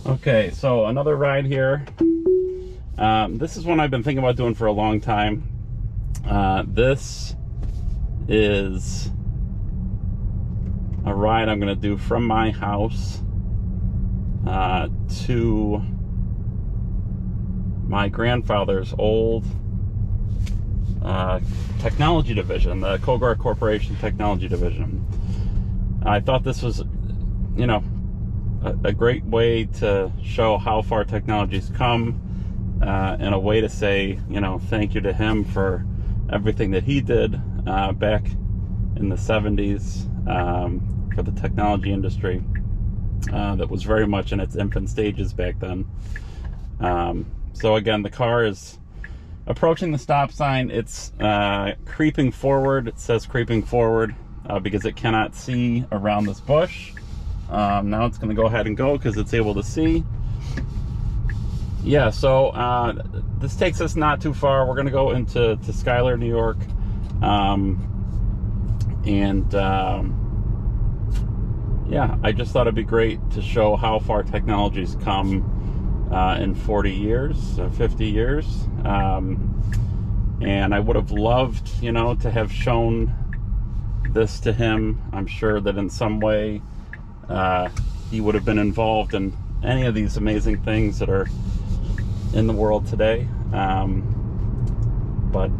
Okay, so another ride here. This is one I've been thinking about doing for a long time. This is a ride I'm going to do from my house to my grandfather's old technology division, the Cogar Corporation Technology Division. I thought this was, you know, a great way to show how far technology's come, and a way to say, you know, thank you to him for everything that he did back in the 70s for the technology industry that was very much in its infant stages back then. So again, the car is approaching the stop sign. It's creeping forward. It says creeping forward because it cannot see around this bush. Now it's going to go ahead and go because it's able to see. Yeah, so this takes us not too far. We're going to go into Schuyler, New York. Yeah, I just thought it'd be great to show how far technology's come in 40 years, 50 years. And I would have loved, you know, to have shown this to him. I'm sure that in some way he would have been involved in any of these amazing things that are in the world today. But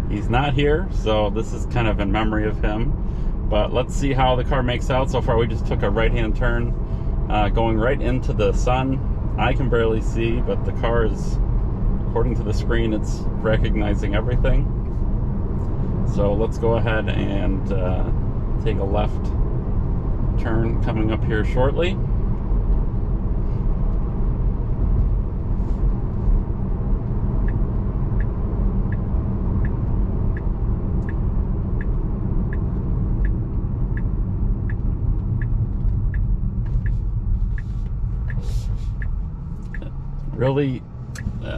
he's not here, so this is kind of in memory of him. But let's see how the car makes out. So far we just took a right-hand turn going right into the sun. I can barely see, but the car is, according to the screen, it's recognizing everything. So let's go ahead and take a left turn coming up here shortly. Really,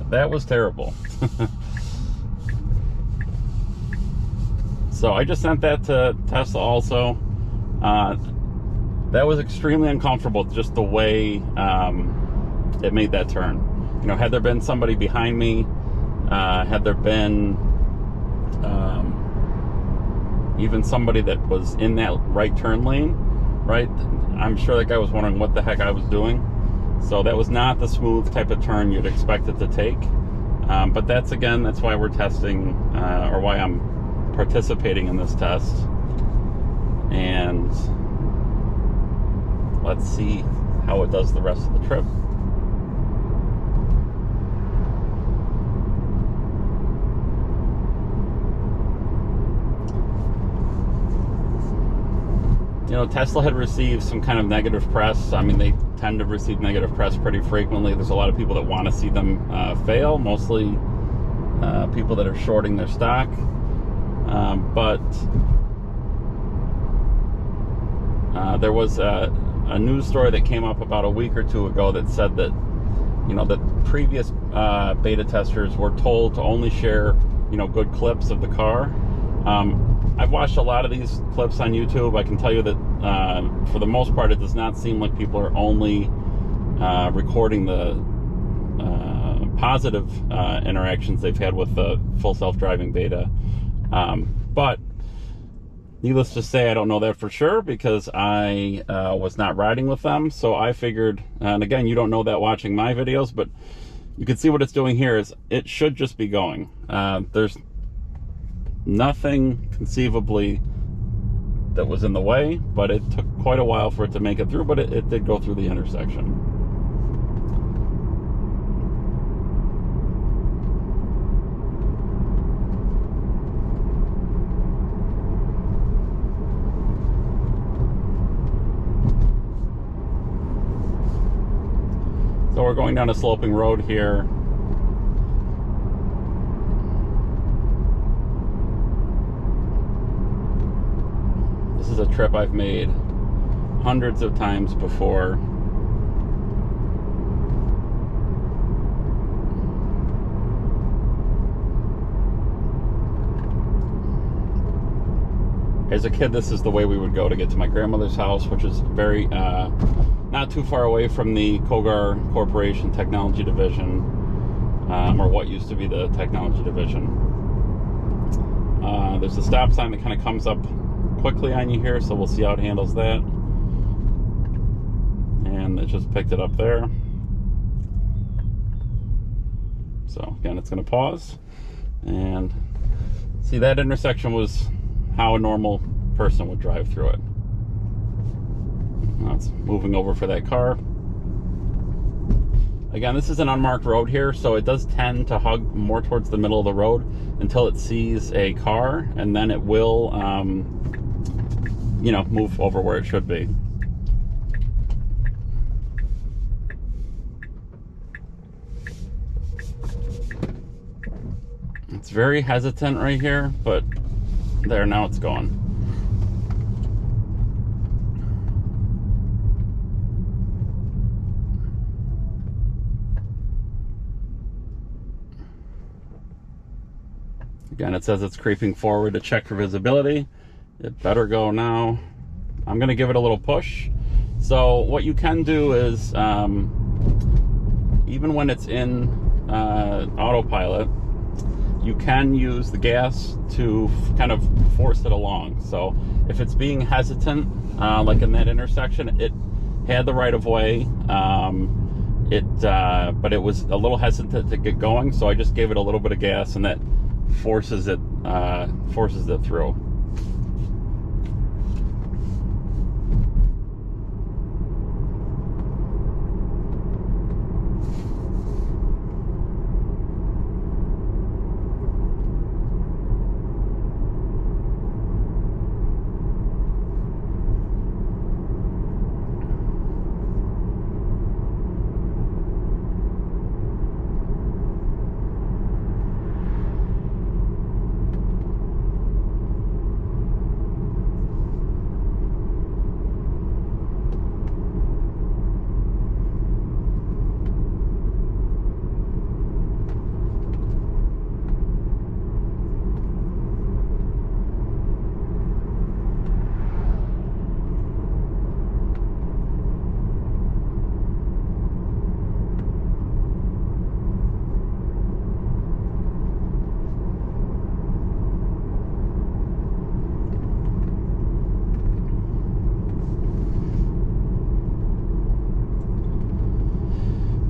that was terrible. So I just sent that to Tesla also. That was extremely uncomfortable, just the way it made that turn. You know, had there been somebody behind me, had there been even somebody that was in that right turn lane, right? I'm sure that guy was wondering what the heck I was doing. So that was not the smooth type of turn you'd expect it to take. But that's why we're testing, or why I'm participating in this test. And let's see how it does the rest of the trip. You know, Tesla had received some kind of negative press. I mean, they tend to receive negative press pretty frequently. There's a lot of people that want to see them fail, mostly people that are shorting their stock. But there was a news story that came up about a week or two ago that said that, you know, that previous beta testers were told to only share, you know, good clips of the car. I've watched a lot of these clips on YouTube. I can tell you that for the most part, it does not seem like people are only recording the positive interactions they've had with the full self-driving beta. But needless to say, I don't know that for sure because I was not riding with them. So I figured, and again, you don't know that watching my videos, but you can see what it's doing here is it should just be going. There's nothing conceivably that was in the way, but it took quite a while for it to make it through, but it did go through the intersection. So we're going down a sloping road here. This is a trip I've made hundreds of times before. As a kid, this is the way we would go to get to my grandmother's house, which is very not too far away from the Cogar Corporation Technology Division, or what used to be the Technology Division. There's a stop sign that kind of comes up quickly on you here, so we'll see how it handles that. And it just picked it up there. So again, it's going to pause. And see, that intersection was how a normal person would drive through it. Now it's moving over for that car. Again, this is an unmarked road here, so it does tend to hug more towards the middle of the road until it sees a car, and then it will, move over where it should be. It's very hesitant right here, but there, now it's gone. Again, it says it's creeping forward to check for visibility. It better go now. I'm going to give it a little push. So what you can do is, even when it's in autopilot, you can use the gas to kind of force it along. So if it's being hesitant, like in that intersection, it had the right of way, but it was a little hesitant to get going. So I just gave it a little bit of gas, and that forces it through.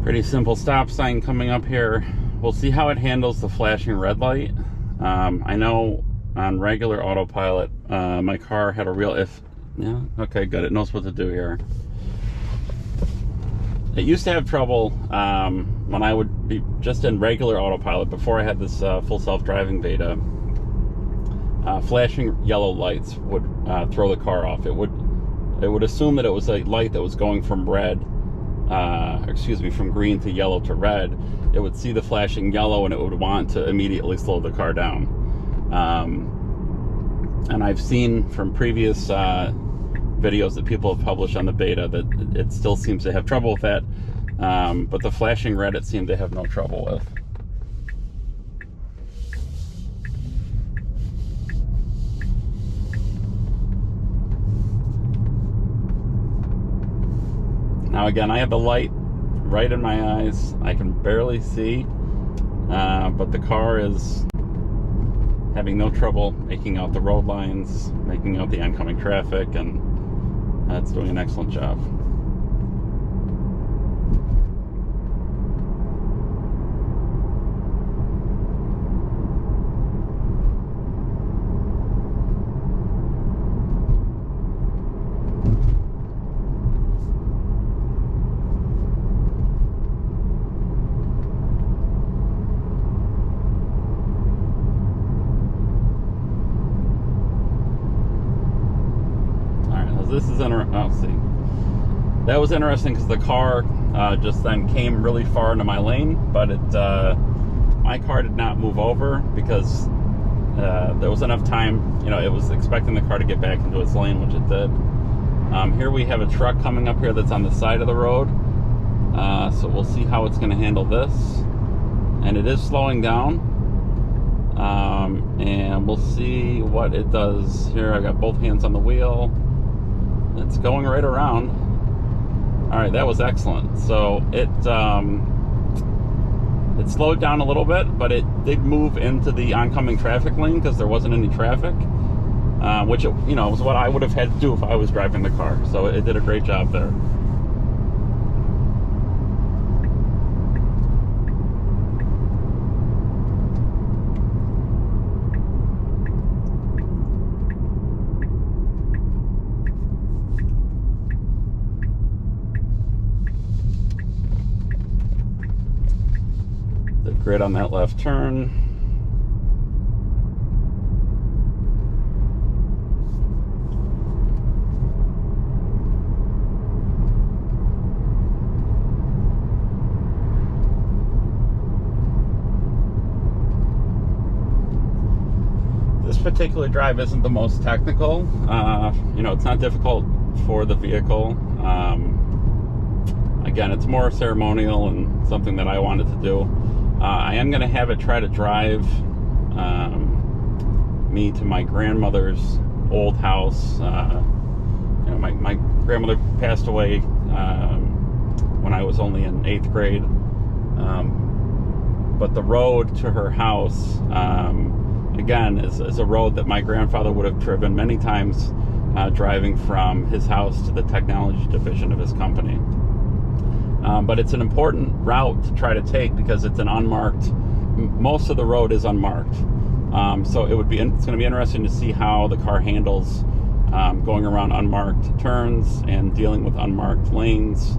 Pretty simple stop sign coming up here. We'll see how it handles the flashing red light. I know on regular autopilot, my car had a real yeah, okay, good. It knows what to do here. It used to have trouble when I would be just in regular autopilot before I had this full self-driving beta. Flashing yellow lights would throw the car off. It would assume that it was a light that was going from from green to yellow to red. It would see the flashing yellow and it would want to immediately slow the car down. And I've seen from previous videos that people have published on the beta that it still seems to have trouble with that. But the flashing red, it seemed to have no trouble with. Now again, I have the light right in my eyes. I can barely see, but the car is having no trouble making out the road lines, making out the oncoming traffic, and it's doing an excellent job. This is that was interesting because the car just then came really far into my lane, but my car did not move over because there was enough time. It was expecting the car to get back into its lane, which it did. Here we have a truck coming up here that's on the side of the road, so we'll see how it's going to handle this. And it is slowing down, and we'll see what it does here. I got both hands on the wheel. It's going right around. All right, that was excellent. So it slowed down a little bit, but it did move into the oncoming traffic lane because there wasn't any traffic, which was what I would have had to do if I was driving the car. So it did a great job there. Great on that left turn. This particular drive isn't the most technical. It's not difficult for the vehicle. Again, it's more ceremonial and something that I wanted to do. I am going to have it try to drive me to my grandmother's old house. My grandmother passed away when I was only in 8th grade. But the road to her house, again, is a road that my grandfather would have driven many times, driving from his house to the technology division of his company. But it's an important route to try to take because it's an unmarked. Most of the road is unmarked, so it's going to be interesting to see how the car handles going around unmarked turns and dealing with unmarked lanes.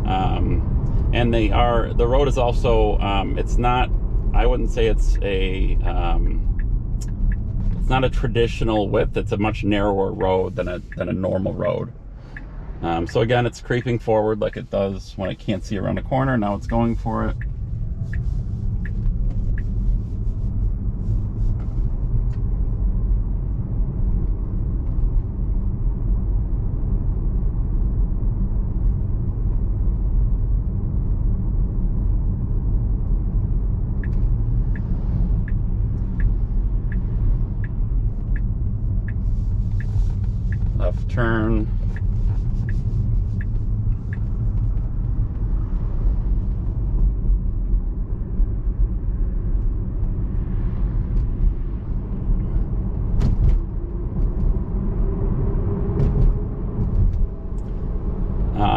And the road is also it's not. I wouldn't say it's not a traditional width. It's a much narrower road than a normal road. So again, it's creeping forward like it does when it can't see around a corner. Now it's going for it. Left turn.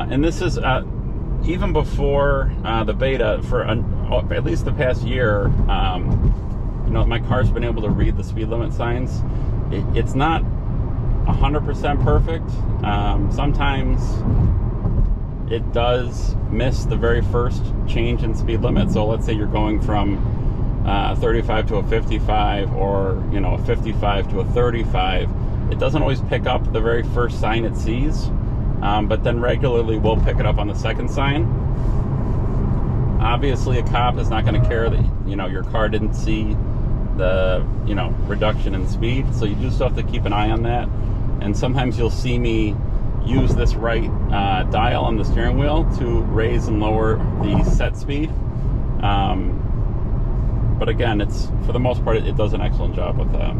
And this is even before the beta, for at least the past year. My car's been able to read the speed limit signs. It's not 100% perfect. Sometimes it does miss the very first change in speed limit. So let's say you're going from 35 to a 55, or a 55 to a 35. It doesn't always pick up the very first sign it sees. But then regularly we'll pick it up on the second sign. Obviously, a cop is not going to care that your car didn't see the reduction in speed, so you do still have to keep an eye on that. And sometimes you'll see me use this right dial on the steering wheel to raise and lower the set speed. But again, it's, for the most part, it does an excellent job with that.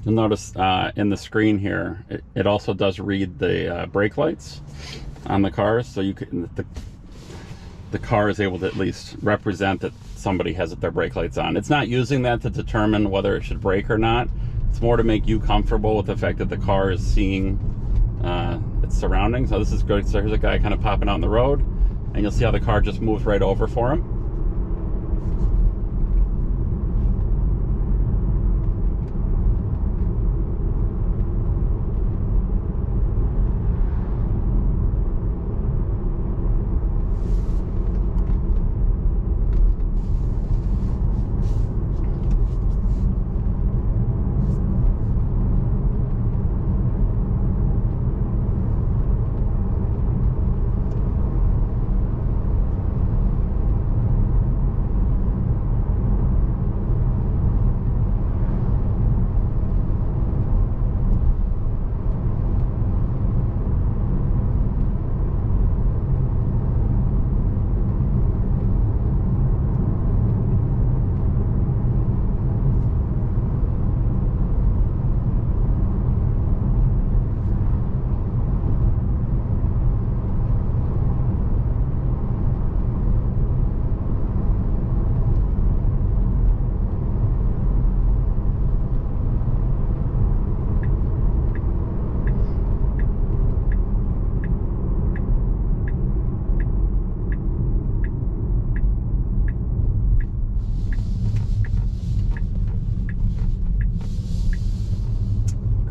You'll notice in the screen here, it also does read the brake lights on the cars, so you can, the car is able to at least represent that somebody has their brake lights on. It's not using that to determine whether it should brake or not. It's more to make you comfortable with the fact that the car is seeing its surroundings. So this is good. So here's a guy kind of popping out on the road, and you'll see how the car just moves right over for him.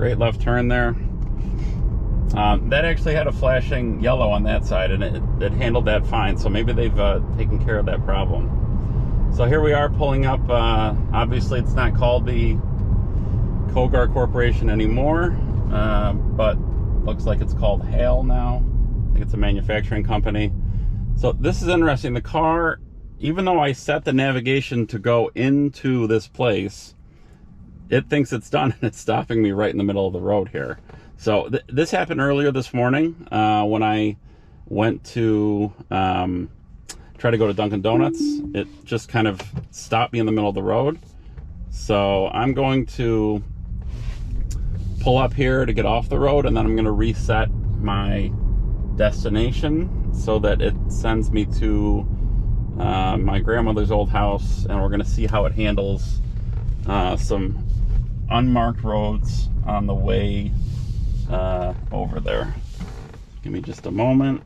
Great left turn there. That actually had a flashing yellow on that side, and it handled that fine. So maybe they've taken care of that problem. So here we are pulling up. Obviously, it's not called the Cogar Corporation anymore, but looks like it's called Hale now. I think it's a manufacturing company. So this is interesting. The car, even though I set the navigation to go into this place, it thinks it's done, and it's stopping me right in the middle of the road here. So this happened earlier this morning when I went to try to go to Dunkin' Donuts. It just kind of stopped me in the middle of the road. So I'm going to pull up here to get off the road, and then I'm going to reset my destination so that it sends me to my grandmother's old house, and we're going to see how it handles some unmarked roads on the way over there. Give me just a moment.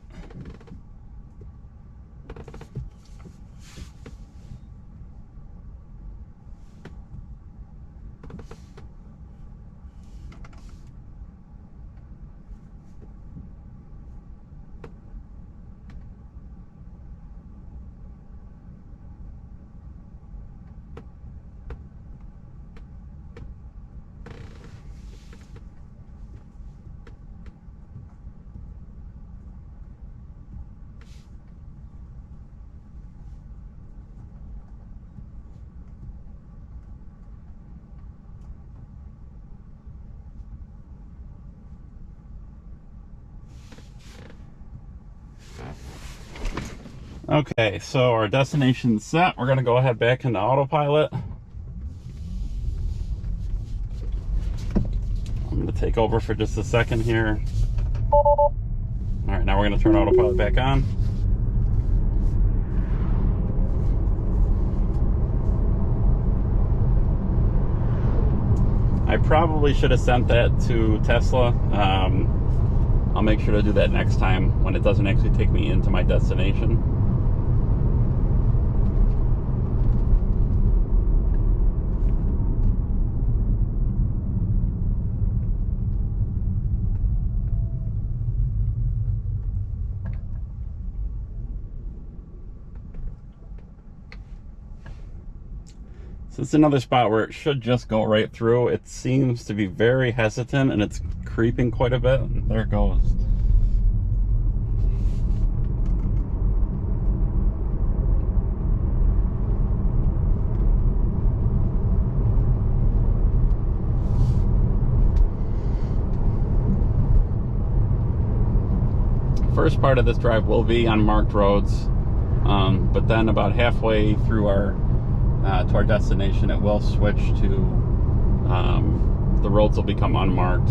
Okay, so our destination's set. We're gonna go ahead back into autopilot. I'm gonna take over for just a second here. All right, now we're gonna turn autopilot back on. I probably should have sent that to Tesla. I'll make sure to do that next time when it doesn't actually take me into my destination. So it's another spot where it should just go right through. It seems to be very hesitant, and it's creeping quite a bit. There it goes. First part of this drive will be on marked roads, but then about halfway through to our destination, it will switch to the roads will become unmarked.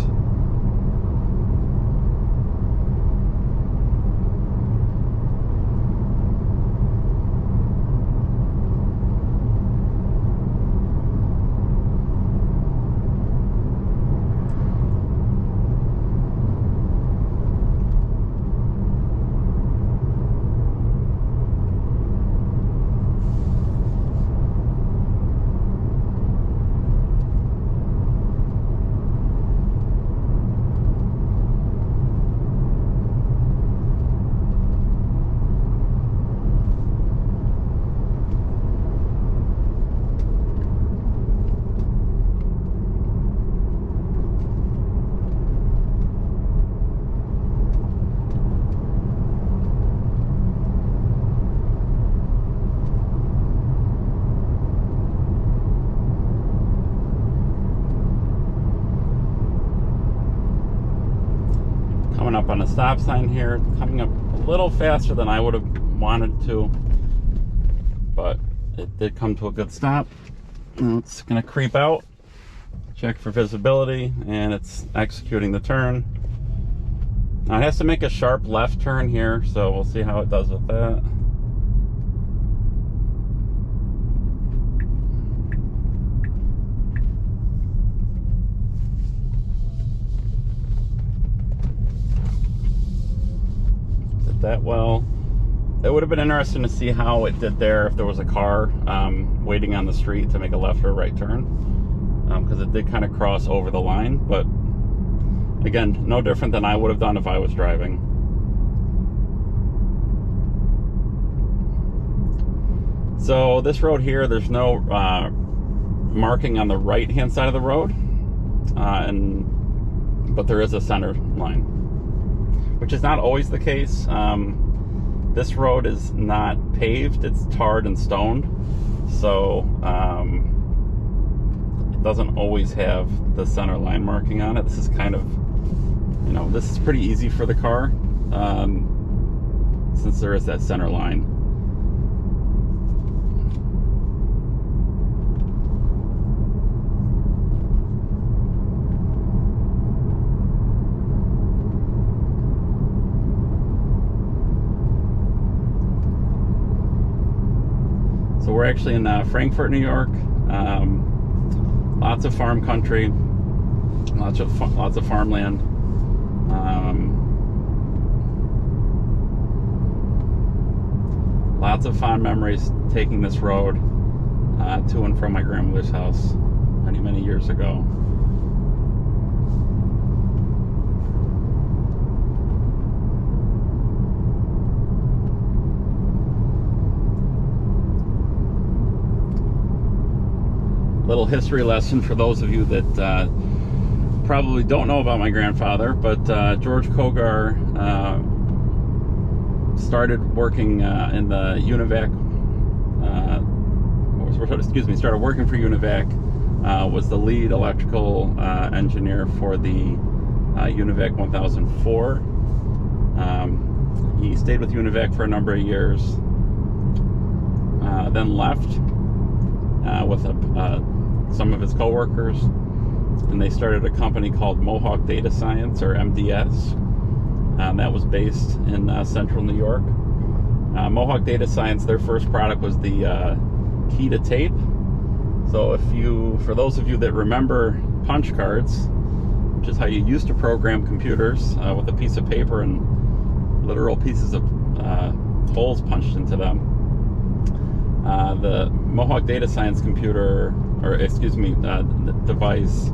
Up on a stop sign here, coming up a little faster than I would have wanted to, but it did come to a good stop. Now it's going to creep out, check for visibility, and it's executing the turn. Now it has to make a sharp left turn here, so we'll see how it does with that. That well. It would have been interesting to see how it did there if there was a car waiting on the street to make a left or right turn, because it did kind of cross over the line, but Again, no different than I would have done if I was driving. So this road here, there's no marking on the right-hand side of the road, but there is a center line, which is not always the case. This road is not paved, it's tarred and stoned, so it doesn't always have the center line marking on it. This is kind of, this is pretty easy for the car, since there is that center line. So we're actually in Frankfort, New York. Lots of farm country, lots of farmland. Lots of fond memories taking this road to and from my grandmother's house many years ago. Little history lesson for those of you that probably don't know about my grandfather, but George Cogar started working in the UNIVAC. Started working for UNIVAC. Was the lead electrical engineer for the UNIVAC 1004. He stayed with UNIVAC for a number of years. Then left with some of his co-workers, and they started a company called Mohawk Data Science, or MDS. That was based in central New York. Mohawk Data Science, their first product was the key to tape. So for those of you that remember punch cards, which is how you used to program computers, with a piece of paper and literal pieces of holes punched into them, the Mohawk Data Science computer, device,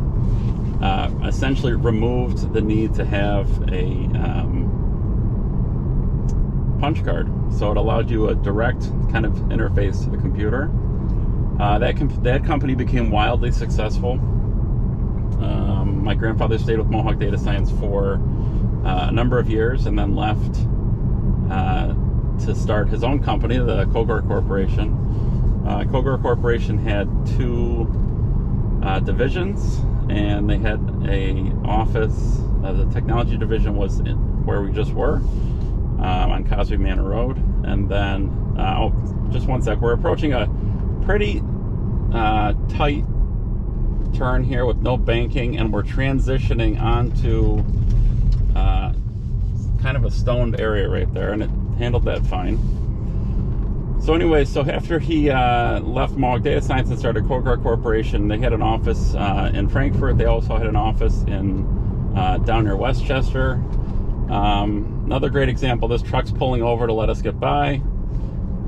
essentially removed the need to have a punch card. So it allowed you a direct kind of interface to the computer. That company became wildly successful. My grandfather stayed with Mohawk Data Science for a number of years, and then left to start his own company, the Cogar Corporation. Cogar Corporation had two divisions, and they had a office. The technology division was where we just were, on Cosby Manor Road. And then, just one sec, we're approaching a pretty tight turn here with no banking, and we're transitioning onto kind of a stoned area right there, and it handled that fine. So anyway, after he left Mohawk Data Science and started Cogar Corporation, they had an office in Frankfurt. They also had an office in down near Westchester. Another great example, this truck's pulling over to let us get by,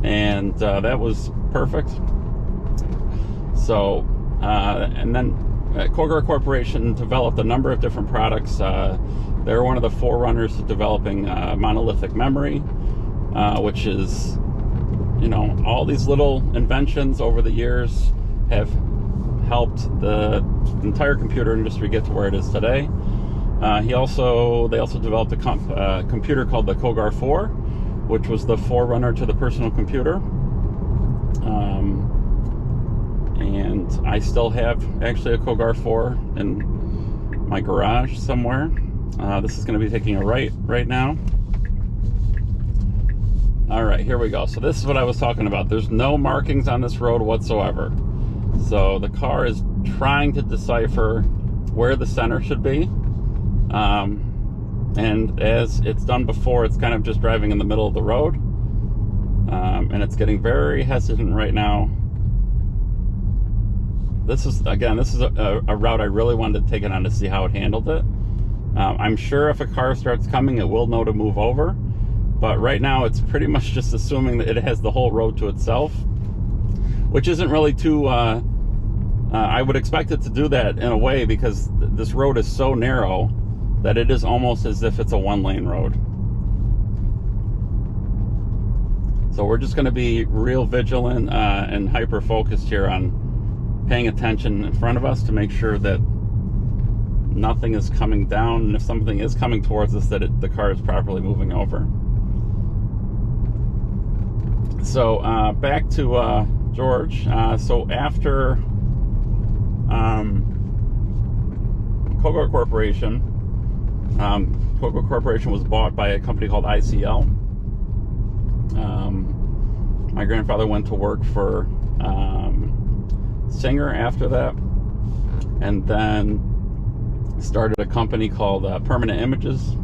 and that was perfect. So, and then Cogar Corporation developed a number of different products. They were one of the forerunners to developing monolithic memory, which is, all these little inventions over the years have helped the entire computer industry get to where it is today. They also developed a computer called the Cogar 4, which was the forerunner to the personal computer. And I still have actually a Cogar 4 in my garage somewhere. This is going to be taking a right now. All right, here we go. So this is what I was talking about. There's no markings on this road whatsoever. So the car is trying to decipher where the center should be. And as it's done before, it's kind of just driving in the middle of the road. And it's getting very hesitant right now. This is a route I really wanted to take it on to see how it handled it. I'm sure if a car starts coming, it will know to move over. But right now, it's pretty much just assuming that it has the whole road to itself, which isn't really too... I would expect it to do that in a way, because this road is so narrow that it is almost as if it's a one-lane road. So we're just going to be real vigilant and hyper-focused here on paying attention in front of us to make sure that nothing is coming down, and if something is coming towards us, that the car is properly moving over. So back to George. So after Cogar Corporation, Cogar Corporation was bought by a company called ICL. My grandfather went to work for Singer after that, and then started a company called Permanent Images.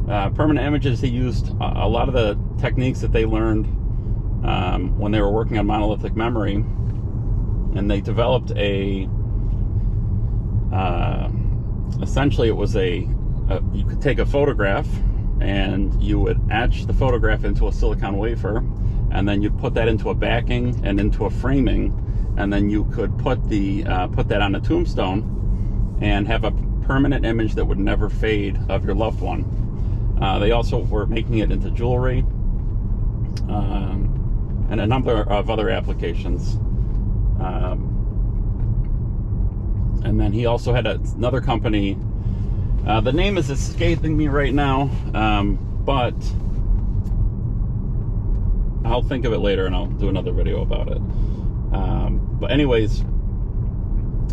Permanent Images, he used a lot of the techniques that they learned when they were working on monolithic memory, and they developed essentially it was you could take a photograph and you would etch the photograph into a silicon wafer, and then you'd put that into a backing and into a framing, and then you could put that on a tombstone and have a permanent image that would never fade of your loved one. They also were making it into jewelry and a number of other applications. And then he also had another company. The name is escaping me right now, but I'll think of it later and I'll do another video about it. But anyways,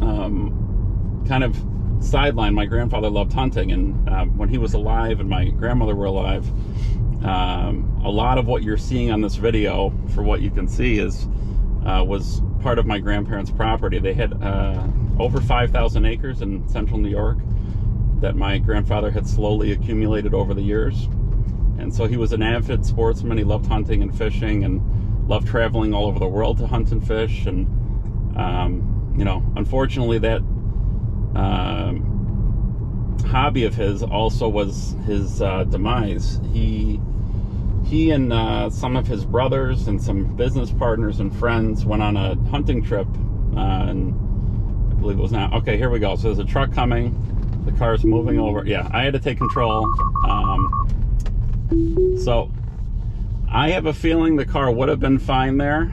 kind of sideline, my grandfather loved hunting, and when he was alive and my grandmother were alive, a lot of what you're seeing on this video, for what you can see, was part of my grandparents' property. They had over 5,000 acres in central New York that my grandfather had slowly accumulated over the years. And so he was an avid sportsman. He loved hunting and fishing and loved traveling all over the world to hunt and fish. And, unfortunately that hobby of his also was his demise. He and some of his brothers and some business partners and friends went on a hunting trip, and I believe it was now. Okay, here we go. So there's a truck coming. The car's moving over. Yeah, I had to take control. So I have a feeling the car would have been fine there,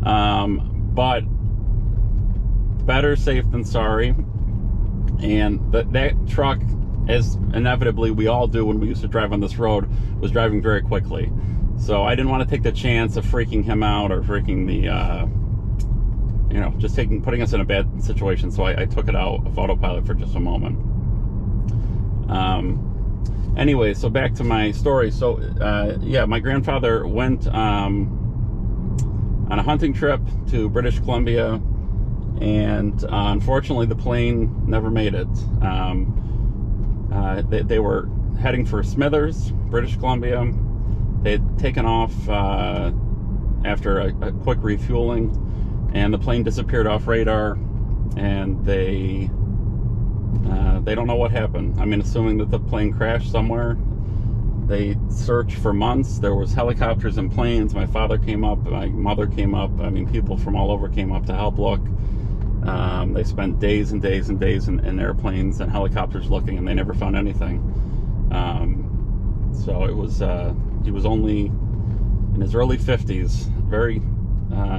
but better safe than sorry. And that truck, as inevitably we all do when we used to drive on this road, was driving very quickly. So I didn't want to take the chance of freaking him out or freaking putting us in a bad situation. So I took it out of autopilot for just a moment. Anyway, so back to my story. So my grandfather went on a hunting trip to British Columbia, and unfortunately the plane never made it. They were heading for Smithers, British Columbia. They had taken off after a quick refueling, and the plane disappeared off radar, and they don't know what happened. I mean, assuming that the plane crashed somewhere. They searched for months. There was helicopters and planes. My father came up, my mother came up. I mean, people from all over came up to help look. They spent days and days and days in airplanes and helicopters looking, and they never found anything. So it was, he was only in his early 50s.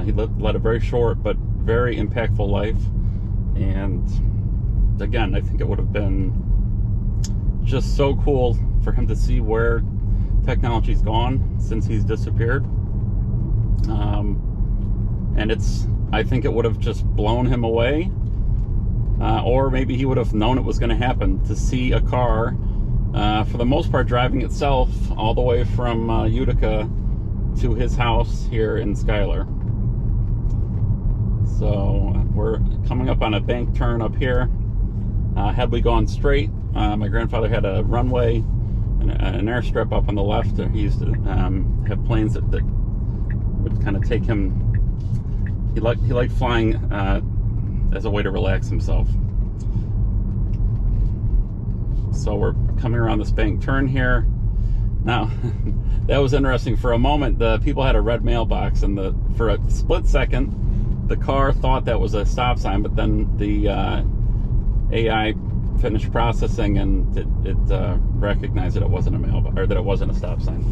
He led a very short but very impactful life. And again, I think it would have been just so cool for him to see where technology's gone since he's disappeared. And I think it would have just blown him away, or maybe he would have known it was going to happen, to see a car, for the most part, driving itself all the way from Utica to his house here in Schuyler. So we're coming up on a bank turn up here. Had we gone straight, my grandfather had a runway and an airstrip up on the left. He used to have planes that would kind of take him. He liked flying as a way to relax himself. So we're coming around this bank turn here. Now, that was interesting. For a moment, the people had a red mailbox, and for a split second, the car thought that was a stop sign, but then the AI finished processing, and it recognized that it wasn't a mailbox, or that it wasn't a stop sign.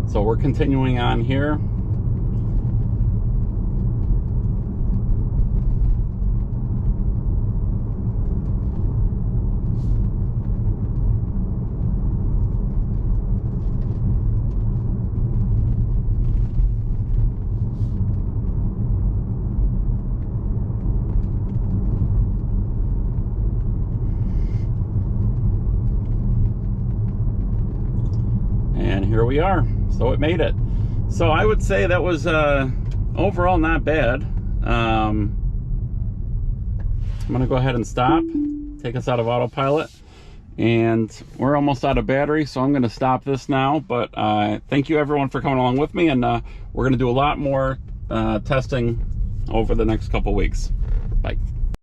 So we're continuing on here. And here we are. So it made it. So I would say that was overall not bad. I'm gonna go ahead and stop, take us out of autopilot, and we're almost out of battery, so I'm gonna stop this now. But thank you everyone for coming along with me, and we're gonna do a lot more testing over the next couple weeks. Bye.